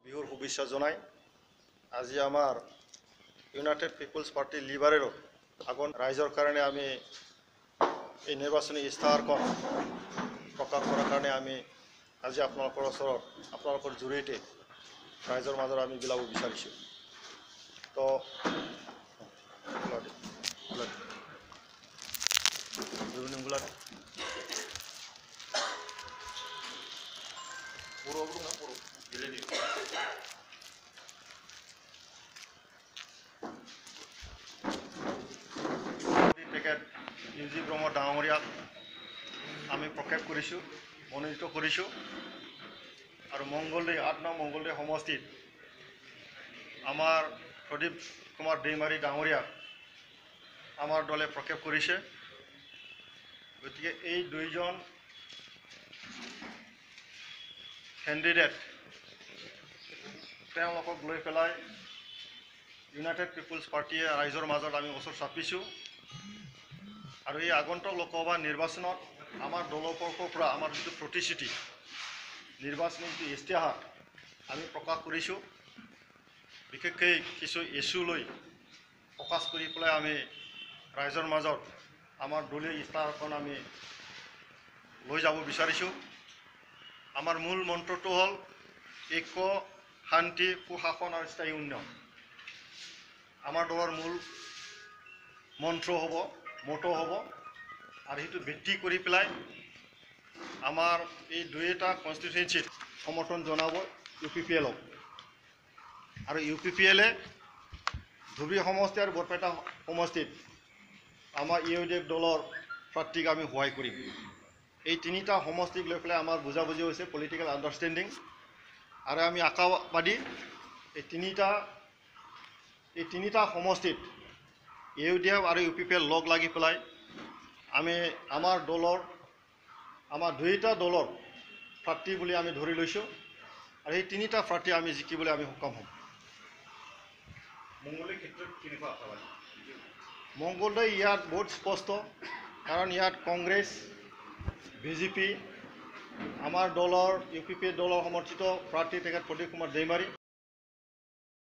বিহুৰ শুভেচ্ছা জনাই আজি আমাৰ ইউনাইটেড পিপলছ পাৰ্টি লিবাৰেৰো আগন ৰাইজৰ কাৰণে আমি এই নিৰ্বাচনী ইস্তাহাৰখন প্ৰকাশ কৰাৰ কাৰণে আমি আজি আপোনালোকৰ ওচৰত আপোনালোকৰ জৰিয়তে ৰাইজৰ মাজত আমি বিলাব বিচাৰিছোঁ তো ইউজি ব্ৰহ্ম ডাঙৰীয়াক আমি প্ৰক্ষেপ কৰিছোঁ মনোনীত কৰিছোঁ আৰু মংগলদৈ ৮ নং মংগলদৈ সমষ্টিত আমাৰ প্ৰদীপ কুমাৰ দৈমাৰী ডাঙৰীয়াক আমাৰ দলে প্ৰক্ষেপ কৰিছে গতিকে এই দুইজন কেণ্ডিডেট তেওঁলোকক লৈ পেলাই ইউনাইটেড পিপলছ পাৰ্টিয়ে ৰাইজৰ মাজত আমি ওচৰ চাপিছোঁ আৰু এই আগন্তুক লোকসভা নিৰ্বাচনত আমাৰ দলৰ পক্ষৰ পৰা আমাৰ যিটো প্ৰতিশ্ৰুতি নিৰ্বাচনী যিটো ইস্তাহাৰ আমি প্ৰকাশ কৰিছোঁ বিশেষকৈ কিছু ইছ্যু লৈ ফ'কাছ কৰি পেলাই আমি ৰাইজৰ মাজত আমাৰ দলীয় ইস্তাহাৰখন আমি লৈ যাব বিচাৰিছোঁ আমাৰ মূল মন্ত্ৰটো হ'ল ঐক্য শান্তি সুশাসন আৰু স্থায়ী উন্নয়ন আমাৰ দলৰ মূল মন্ত্ৰ হ'ব মটো হ'ব আৰু সেইটো ভিত্তি কৰি পেলাই আমাৰ এই দুয়োটা কনষ্টিটুৱেঞ্চিত সমৰ্থন জনাব UPPLক আৰু UPPLে ধুবুৰী সমষ্টি আৰু বৰপেটা সমষ্টিত আমাৰ EODF দলৰ প্ৰাৰ্থীক আমি সহায় কৰিম এই তিনিটা সমষ্টিক লৈ পেলাই আমাৰ বুজাবুজি হৈছে পলিটিকেল আণ্ডাৰষ্টেণ্ডিং আৰু আমি আশাবাদী এই তিনিটা সমষ্টিত EODF আৰু UPPL লগ লাগি পেলাই আমি আমাৰ দুয়োটা দলৰ প্ৰাৰ্থী বুলি আমি ধৰি লৈছোঁ আৰু এই তিনিটা প্ৰাৰ্থী আমি জিকিবলৈ আমি সক্ষম হ'ম মংগলদৈ ক্ষেত্ৰত কেনেকুৱা আশাবাদী মংগলদৈ ইয়াত বহুত স্পষ্ট কাৰণ ইয়াত কংগ্ৰেছ BJP আমাৰ দলৰ UPPL দলৰ সমৰ্থিত প্ৰাৰ্থী তেখেত প্ৰদীপ কুমাৰ দৈমাৰী